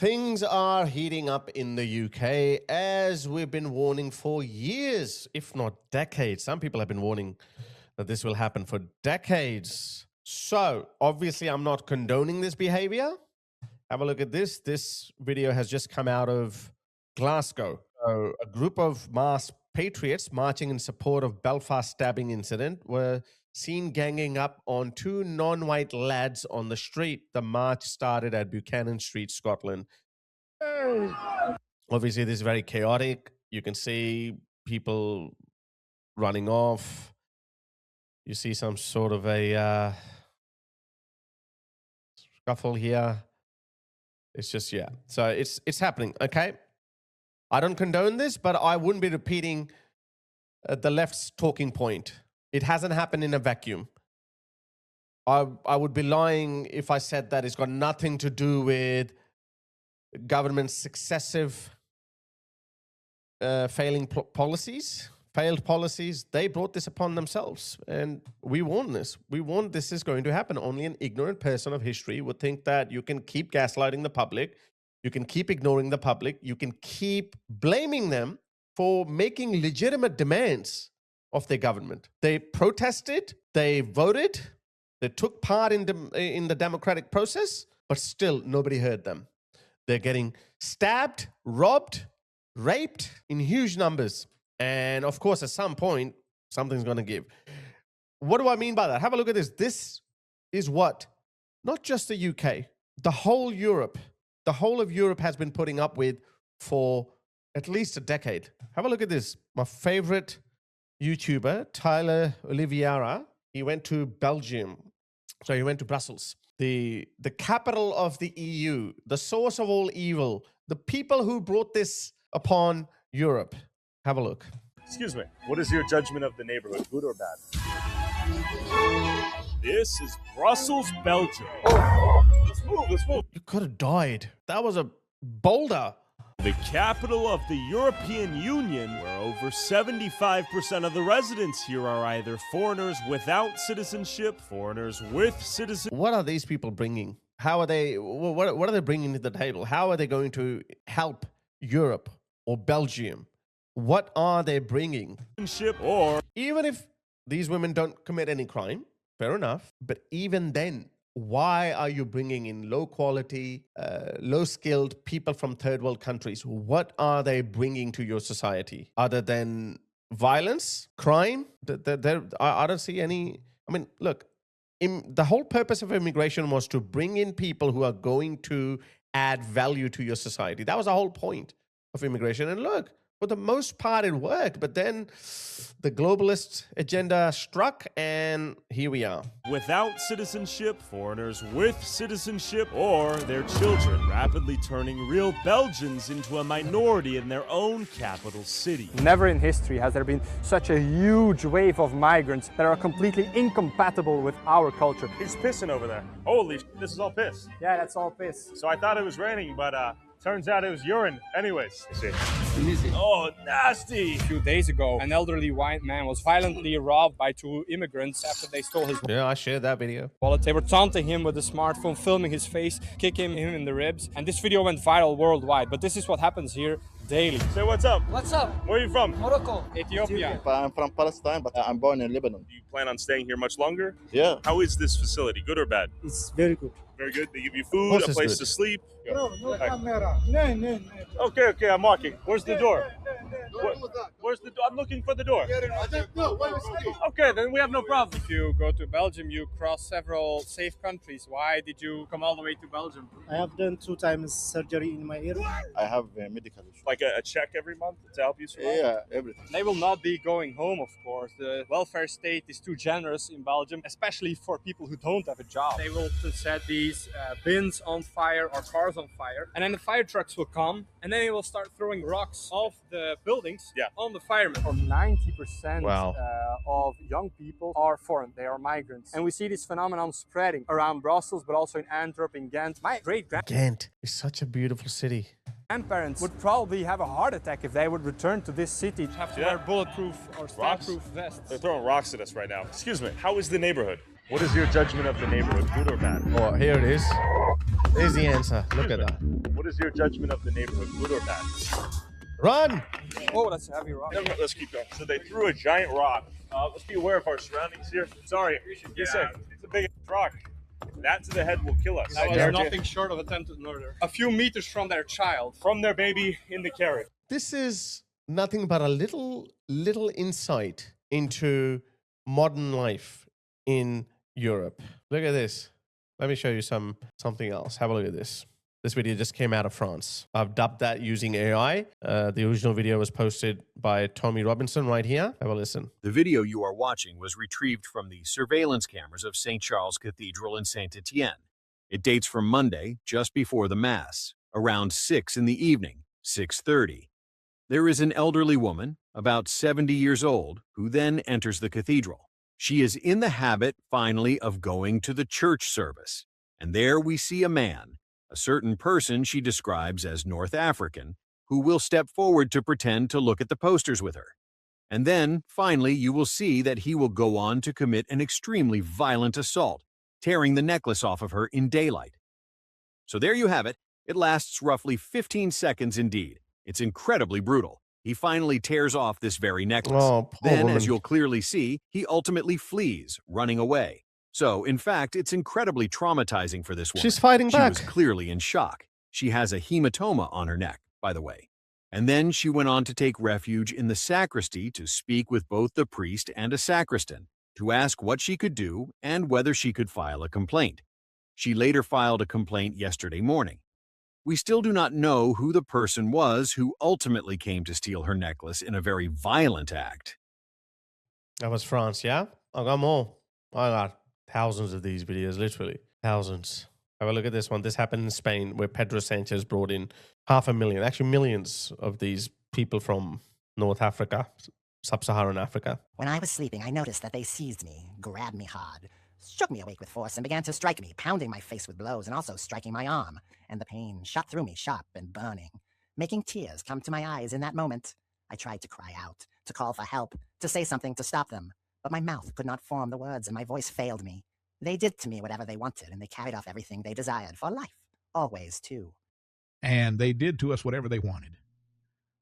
Things are heating up in the UK, as we've been warning for years, if not decades. Some people have been warning that this will happen for decades. So, obviously, I'm not condoning this behavior. Have a look at this. This video has just come out of Glasgow. So, a group of masked patriots marching in support of Belfast stabbing incident were seen ganging up on two non-white lads on the street. The march started at Buchanan Street, Scotland. Obviously, this is very chaotic. You can see people running off. You see some sort of a scuffle here. It's just, yeah. So it's happening, okay? I don't condone this, but I wouldn't be repeating the left's talking point. It hasn't happened in a vacuum. I would be lying if I said that it's got nothing to do with government's successive failed policies. They brought this upon themselves, and we warned this. We warned this is going to happen. Only an ignorant person of history would think that you can keep gaslighting the public, you can keep ignoring the public, you can keep blaming them for making legitimate demands of their government. They protested, they voted, they took part in the democratic process, but still nobody heard them. They're getting stabbed, robbed, raped in huge numbers. And of course, at some point, something's going to give. What do I mean by that? Have a look at this. This is what, not just the UK, the whole of Europe has been putting up with for at least a decade. Have a look at this. My favorite YouTuber, Tyler Oliveira, he went to Belgium. So he went to Brussels, the capital of the EU, the source of all evil, the people who brought this upon Europe. Have a look. Excuse me, what is your judgment of the neighborhood, good or bad? This is Brussels, Belgium. Oh, let's move. You could have died. That was a boulder. The capital of the European Union, where over 75% of the residents here are either foreigners without citizenship, foreigners with citizenship. What are these people bringing? How are they, what are they bringing to the table? How are they going to help Europe or Belgium? What are they bringing? Or even if these women don't commit any crime, fair enough. But even then, why are you bringing in low quality, low skilled people from third world countries? What are they bringing to your society other than violence, crime? I don't see any. I mean, look, the whole purpose of immigration was to bring in people who are going to add value to your society. That was the whole point of immigration. And look, for the most part, it worked. But then the globalist agenda struck, and here we are. Without citizenship, foreigners with citizenship, or their children rapidly turning real Belgians into a minority in their own capital city. Never in history has there been such a huge wave of migrants that are completely incompatible with our culture. He's pissing over there. Holy sh**, this is all piss. Yeah, that's all piss. So I thought it was raining, but turns out it was urine. Anyways, you see. Oh, nasty! A few days ago, an elderly white man was violently robbed by two immigrants after they stole his Yeah, I shared that video. wallet. They were taunting him with a smartphone, filming his face, kicking him in the ribs, and this video went viral worldwide. But this is what happens here daily. Say what's up. What's up? Where are you from? Morocco. Ethiopia. I'm from Palestine, but I'm born in Lebanon. Do you plan on staying here much longer? Yeah. How is this facility? Good or bad? It's very good. Very good. They give you food, a it's place good. to sleep. No camera. No. Okay, I'm walking. Where's the door? Where's the door? I'm looking for the door. Okay, then we have no problem. If you go to Belgium, you cross several safe countries. Why did you come all the way to Belgium? I have done 2 times surgery in my ear. I have a medical issue. Like a check every month to help you survive? Yeah, everything. They will not be going home, of course. The welfare state is too generous in Belgium, especially for people who don't have a job. They will set these bins on fire or cars on fire, and then the fire trucks will come, and then they will start throwing rocks off the buildings on the firemen. For 90% Wow. of young people are foreign, they are migrants. And we see this phenomenon spreading around Brussels, but also in Antwerp, in Ghent. My Ghent is such a beautiful city. grandparents would probably have a heart attack if they would return to this city. Have to wear bulletproof or stab-proof vests. They're throwing rocks at us right now. Excuse me, how is the neighborhood? What is your judgment of the neighborhood, good or bad? Oh, here it is. There's the answer. Look at that. What is your judgment of the neighborhood, good or bad? Run! Oh, that's a heavy rock. Let's keep going. So they threw a giant rock. Let's be aware of our surroundings here. Sorry, be safe. It's a big rock. That to the head will kill us. That was nothing short of attempted murder. A few meters from their child. From their baby in the carriage. This is nothing but a little insight into modern life in Europe. Look at this. Let me show you something else. Have a look at this. This video just came out of France. I've dubbed that using AI. The original video was posted by Tommy Robinson right here. Have a listen. The video you are watching was retrieved from the surveillance cameras of St. Charles Cathedral in Saint-Étienne. It dates from Monday, just before the Mass, around 6 in the evening, 6:30. There is an elderly woman, about 70 years old, who then enters the cathedral. She is in the habit, finally, of going to the church service. And there we see a man, a certain person she describes as North African, who will step forward to pretend to look at the posters with her. And then, finally, you will see that he will go on to commit an extremely violent assault, tearing the necklace off of her in daylight. So there you have it. It lasts roughly 15 seconds indeed. It's incredibly brutal. He finally tears off this very necklace. Oh, poor Then, woman. as you'll clearly see, he ultimately flees, running away. So, in fact, it's incredibly traumatizing for this woman. She's fighting She back. was clearly in shock. She has a hematoma on her neck, by the way. And then she went on to take refuge in the sacristy to speak with both the priest and a sacristan to ask what she could do and whether she could file a complaint. She later filed a complaint yesterday morning. We still do not know who the person was who ultimately came to steal her necklace in a very violent act. That was France, yeah? I got more. I got thousands of these videos, literally. Thousands. Have a look at this one. This happened in Spain where Pedro Sanchez brought in 500,000, actually millions of these people from North Africa, Sub-Saharan Africa. When I was sleeping, I noticed that they seized me, grabbed me hard, shook me awake with force, and began to strike me, pounding my face with blows and also striking my arm. And the pain shot through me, sharp and burning, making tears come to my eyes in that moment. I tried to cry out, to call for help, to say something to stop them, but my mouth could not form the words and my voice failed me. They did to me whatever they wanted, and they carried off everything they desired for life, always, too. And they did to us whatever they wanted.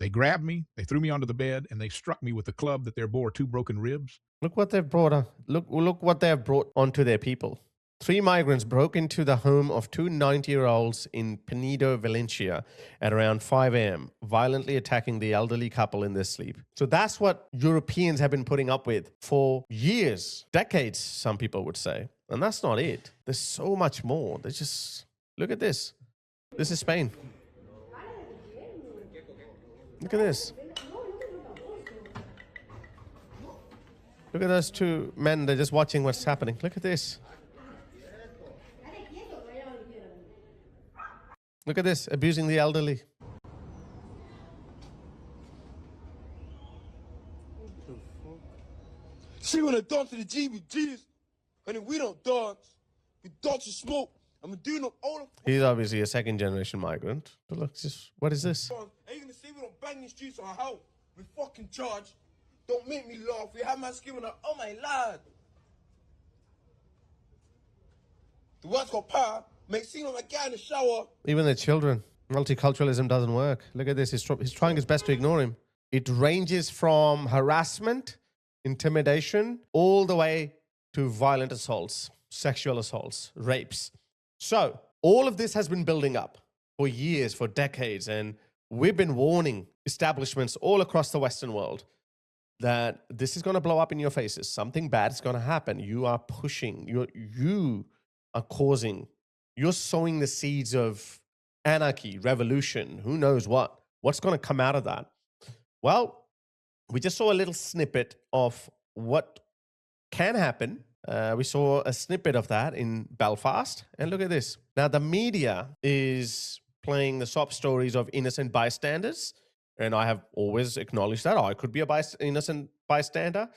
They grabbed me, they threw me onto the bed, and they struck me with a club that there bore 2 broken ribs. Look what they've brought. Look what they've brought onto their people. 3 migrants broke into the home of 2 90-year-olds in Pinedo, Valencia at around 5 a.m., violently attacking the elderly couple in their sleep. So that's what Europeans have been putting up with for years, decades, some people would say. And that's not it. There's so much more. There's just, look at this. This is Spain. Look at this. Look at those 2 men. They're just watching what's happening. Look at this. Look at this, abusing the elderly. She wanna dance to the GBGs, and if we don't dance, we dance to smoke. I'm gonna do no all the He's obviously a 2nd-generation migrant. But look, just, what is this? fun. Are you gonna say we don't bang the streets or how? We fucking charge. Don't make me laugh. We have my screaming like, oh my lord. The words got power. Make seem like a guy in the shower. Even the children. Multiculturalism doesn't work. Look at this. He's trying his best to ignore him. It ranges from harassment, intimidation, all the way to violent assaults, sexual assaults, rapes. So all of this has been building up for years, for decades. And we've been warning establishments all across the Western world that this is going to blow up in your faces. Something bad is going to happen. You are pushing. You are causing. You're sowing the seeds of anarchy, revolution, who knows what. What's going to come out of that? Well, we just saw a little snippet of what can happen. We saw a snippet of that in Belfast. And look at this. Now, the media is playing the sob stories of innocent bystanders. And I have always acknowledged that. I could be innocent bystander.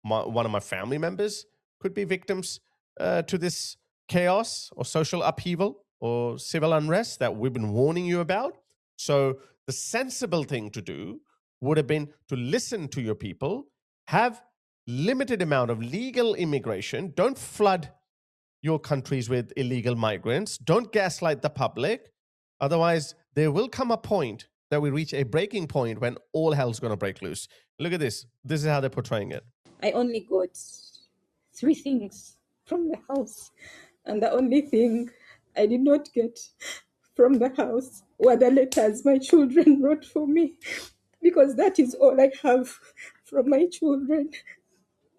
One of my family members could be victims to this chaos or social upheaval or civil unrest that we've been warning you about. So the sensible thing to do would have been to listen to your people, have limited amount of legal immigration. Don't flood your countries with illegal migrants. Don't gaslight the public. Otherwise, there will come a point that we reach a breaking point when all hell's going to break loose. Look at this. This is how they're portraying it. I only got 3 things from the house, and the only thing I did not get from the house were the letters my children wrote for me, because that is all I have from my children.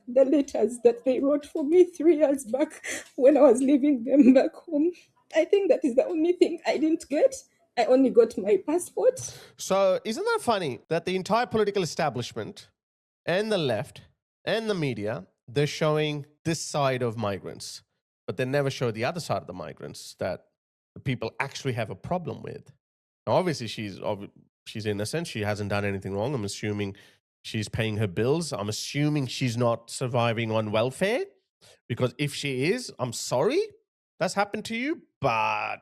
The letters that they wrote for me 3 years back when I was leaving them back home. I think that is the only thing I didn't get. I only got my passport. So isn't that funny that the entire political establishment and the left and the media, they're showing this side of migrants, but they never show the other side of the migrants that the people actually have a problem with. Now, obviously, she's innocent. She hasn't done anything wrong. I'm assuming she's paying her bills. I'm assuming she's not surviving on welfare, because if she is, I'm sorry that's happened to you. But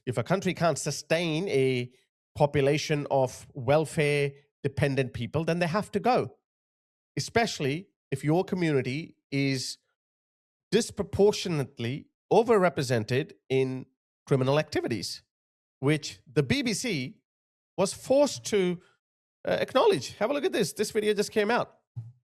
if a country can't sustain a population of welfare dependent people, then they have to go, especially if your community is disproportionately overrepresented in criminal activities, which the BBC was forced to acknowledge. Have a look at this. This video just came out.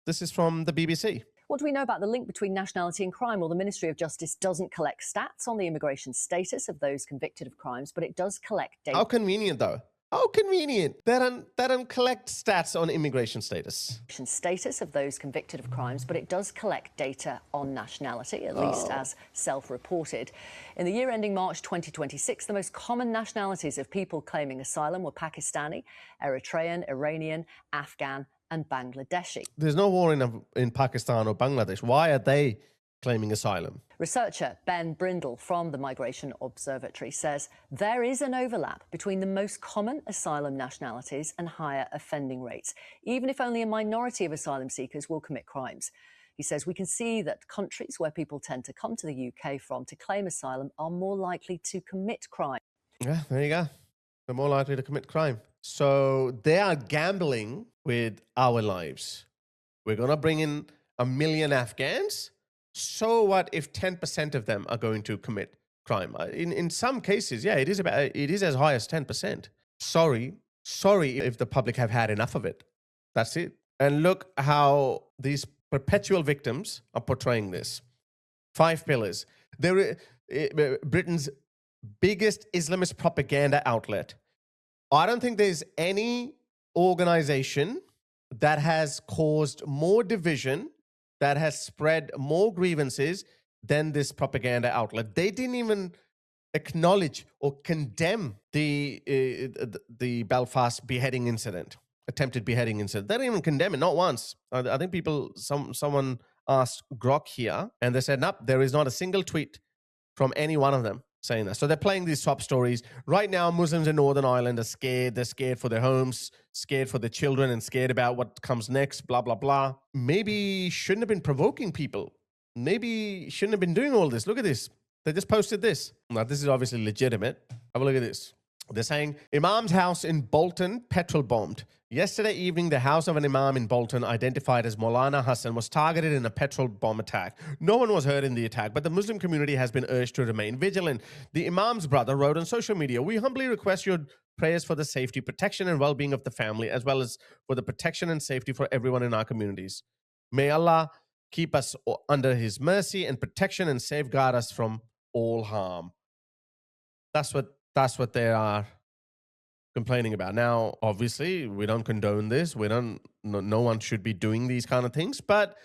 This is from the BBC. What do we know about the link between nationality and crime? Well, the Ministry of Justice doesn't collect stats on the immigration status of those convicted of crimes, but it does collect data. How convenient, though. How convenient. They don't collect stats on immigration status. Status of those convicted of crimes, but it does collect data on nationality, at least as self-reported. In the year ending March 2026, the most common nationalities of people claiming asylum were Pakistani, Eritrean, Iranian, Afghan, and Bangladeshi. There's no war in Pakistan or Bangladesh. Why are they claiming asylum? Researcher Ben Brindle from the Migration Observatory says there is an overlap between the most common asylum nationalities and higher offending rates, even if only a minority of asylum seekers will commit crimes. He says we can see that countries where people tend to come to the UK from to claim asylum are more likely to commit crime. Yeah, there you go. They're more likely to commit crime. So they are gambling with our lives. We're going to bring in 1 million Afghans. So what if 10% of them are going to commit crime? In some cases, yeah, it is as high as 10%. Sorry if the public have had enough of it. That's it. And look how these perpetual victims are portraying this. 5 pillars. Britain's biggest Islamist propaganda outlet. I don't think there's any organization that has caused more division, that has spread more grievances than this propaganda outlet. They didn't even acknowledge or condemn the Belfast beheading incident, attempted beheading incident. They didn't even condemn it, not once. I think someone asked Grok here, and they said, nope, there is not a single tweet from any one of them saying that. So they're playing these top stories. Right now, Muslims in Northern Ireland are scared. They're scared for their homes, scared for their children, and scared about what comes next, blah, blah, blah. Maybe shouldn't have been provoking people. Maybe shouldn't have been doing all this. Look at this. They just posted this. Now, this is obviously legitimate. Have a look at this. They're saying, Imam's house in Bolton petrol bombed. Yesterday evening, the house of an imam in Bolton, identified as Maulana Hassan, was targeted in a petrol bomb attack. No one was hurt in the attack, but the Muslim community has been urged to remain vigilant. The imam's brother wrote on social media, we humbly request your prayers for the safety, protection, and well-being of the family, as well as for the protection and safety for everyone in our communities. May Allah keep us under his mercy and protection and safeguard us from all harm. That's what they are complaining about. Now, obviously, we don't condone this. No one should be doing these kind of things. But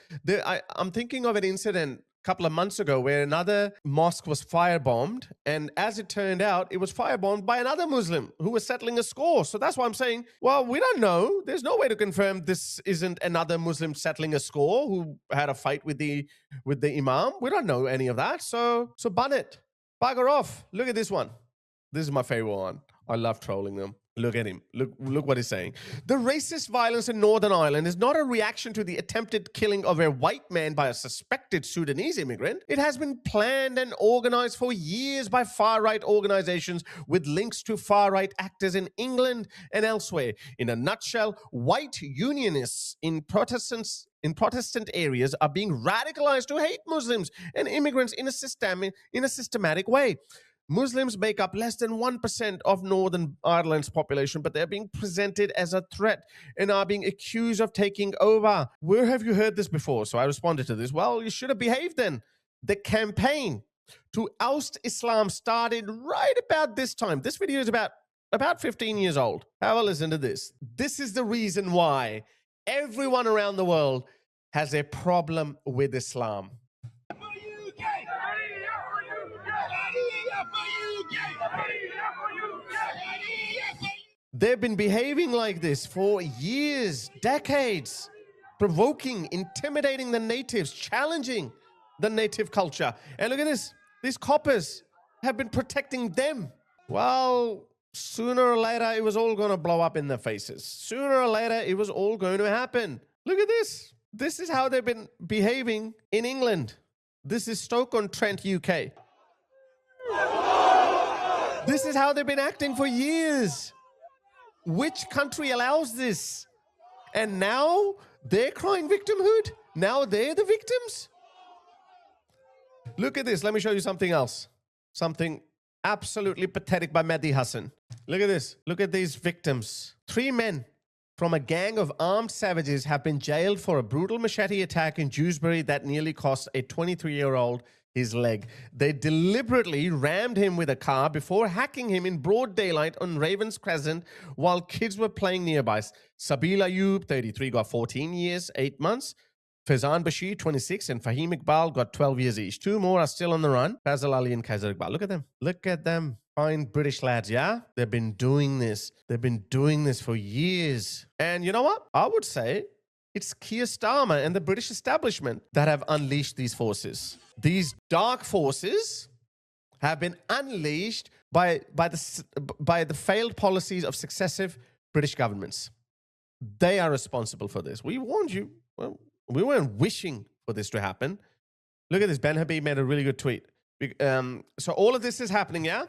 I'm thinking of an incident a couple of months ago where another mosque was firebombed. And as it turned out, it was firebombed by another Muslim who was settling a score. So that's why I'm saying, well, we don't know. There's no way to confirm this isn't another Muslim settling a score who had a fight with the imam. We don't know any of that. So bun it. Bugger off. Look at this one. This is my favorite one. I love trolling them. Look at him. Look what he's saying. The racist violence in Northern Ireland is not a reaction to the attempted killing of a white man by a suspected Sudanese immigrant. It has been planned and organized for years by far-right organizations with links to far-right actors in England and elsewhere. In a nutshell, white unionists in Protestant areas are being radicalized to hate Muslims and immigrants in a systematic way. Muslims make up less than 1% of Northern Ireland's population, but they're being presented as a threat and are being accused of taking over. Where have you heard this before? So I responded to this. Well, you should have behaved then. The campaign to oust Islam started right about this time. This video is about 15 years old. Have a listen to this. This is the reason why everyone around the world has a problem with Islam. They've been behaving like this for years, decades, provoking, intimidating the natives, challenging the native culture. And look at this. These coppers have been protecting them. Well, sooner or later, it was all going to blow up in their faces. Sooner or later, it was all going to happen. Look at this. This is how they've been behaving in England. This is Stoke-on-Trent, UK. This is how they've been acting for years. Which country allows this? And now they're crying victimhood? Now they're the victims? Look at this. Let me show you something else. Something absolutely pathetic by Mehdi Hassan. Look at this. Look at these victims. 3 men from a gang of armed savages have been jailed for a brutal machete attack in Dewsbury that nearly cost a 23-year-old his leg. They deliberately rammed him with a car before hacking him in broad daylight on Ravens Crescent while kids were playing nearby. Sabil Ayub, 33, got 14 years, 8 months. Faizan Bashir, 26, and Fahim Iqbal got 12 years each. 2 more are still on the run. Fazal Ali and Kaiser Iqbal. Look at them. Look at them. Fine British lads, yeah? They've been doing this. They've been doing this for years. And you know what? I would say it's Keir Starmer and the British establishment that have unleashed these forces. These dark forces have been unleashed by the failed policies of successive British governments. They are responsible for this. We warned you. Well, we weren't wishing for this to happen. Look at this. Ben Habib made a really good tweet. So all of this is happening, yeah?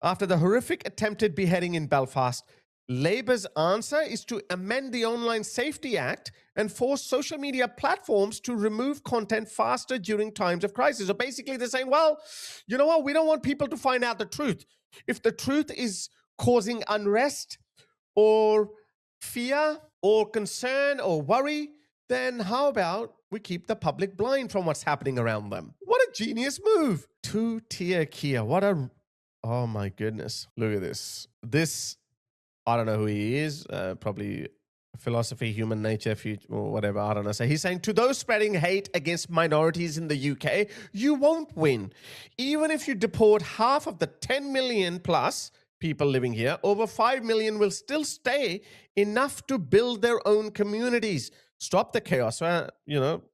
After the horrific attempted beheading in Belfast, Labour's answer is to amend the Online Safety Act and force social media platforms to remove content faster during times of crisis. So basically they're saying, well, you know what? We don't want people to find out the truth. If the truth is causing unrest or fear or concern or worry, then how about we keep the public blind from what's happening around them? What a genius move. 2-tier Kia. What a... Oh my goodness. Look at this. This... I don't know who he is, probably philosophy, human nature, future, or whatever, I don't know. So he's saying, to those spreading hate against minorities in the UK, you won't win. Even if you deport half of the 10 million plus people living here, over 5 million will still stay, enough to build their own communities. Stop the chaos. So,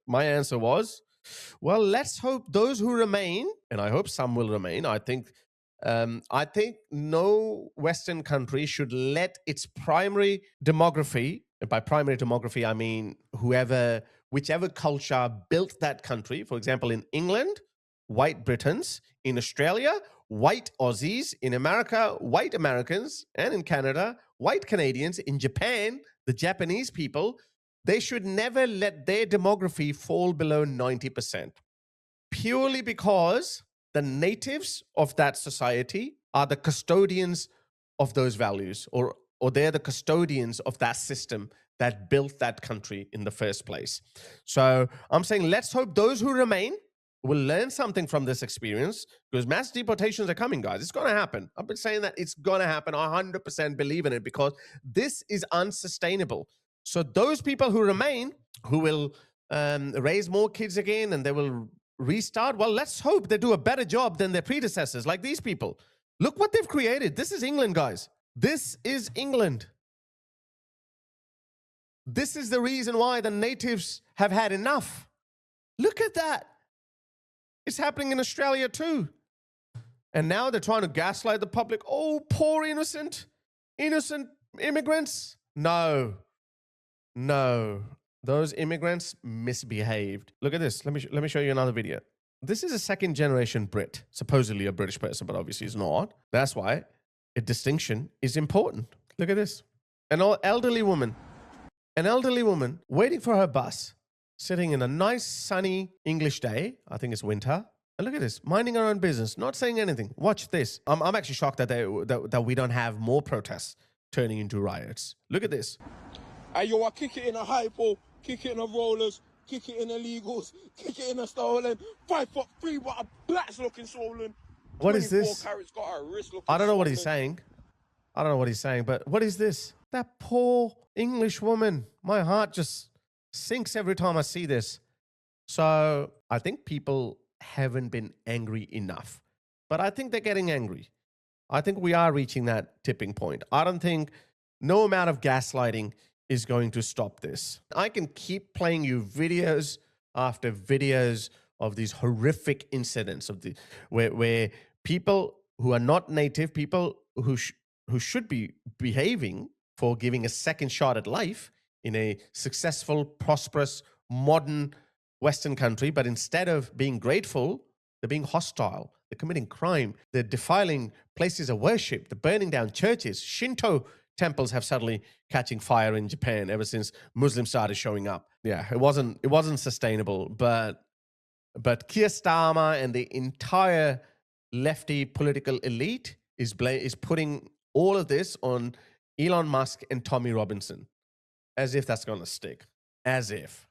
my answer was, well, let's hope those who remain, and I hope some will remain, I think no Western country should let its primary demography, and by primary demography, I mean whichever culture built that country. For example, in England, white Britons; in Australia, white Aussies; in America, white Americans; and in Canada, white Canadians; in Japan, the Japanese people. They should never let their demography fall below 90%. Purely because the natives of that society are the custodians of those values, or they're the custodians of that system that built that country in the first place. So I'm saying, let's hope those who remain will learn something from this experience, because mass deportations are coming, guys. It's going to happen. I've been saying that it's going to happen. I 100% believe in it, because this is unsustainable. So those people who remain, who will raise more kids again, and they will restart, well, let's hope they do a better job than their predecessors, like these people. Look what they've created. This is England, guys. This is England. This is the reason why the natives have had enough. Look at that. It's happening in Australia too. And now they're trying to gaslight the public. Oh, poor innocent. innocent immigrants? No. No. Those immigrants misbehaved. Look at this. Let me show you another video. This is a second generation Brit, supposedly a British person, but obviously is not. That's why a distinction is important. Look at this. An elderly woman waiting for her bus, sitting in a nice sunny English day. I think it's winter. And look at this, minding her own business, not saying anything. Watch this. I'm actually shocked that we don't have more protests turning into riots. Look at this. Hey, yo, I kick it in a hypo, kick it in a rollers, kick it in illegals, kick it in a stolen. 5'3", but a black's looking swollen. What is this? Carats got a wrist looking I don't know what he's swollen. saying. I don't know what he's saying, but what is this? That poor English woman. My heart just sinks every time I see this. So I think people haven't been angry enough, but I think they're getting angry. I think we are reaching that tipping point. I don't think no amount of gaslighting is going to stop this. I can keep playing you videos after videos of these horrific incidents of where people who are not native, people who should be behaving for giving a second shot at life in a successful, prosperous, modern Western country, but instead of being grateful, they're being hostile. They're committing crime. They're defiling places of worship. They're burning down churches. Shinto temples have suddenly catching fire in Japan ever since Muslims started showing up. Yeah, it wasn't sustainable. But Keir Starmer and the entire lefty political elite is putting all of this on Elon Musk and Tommy Robinson, as if that's going to stick. As if.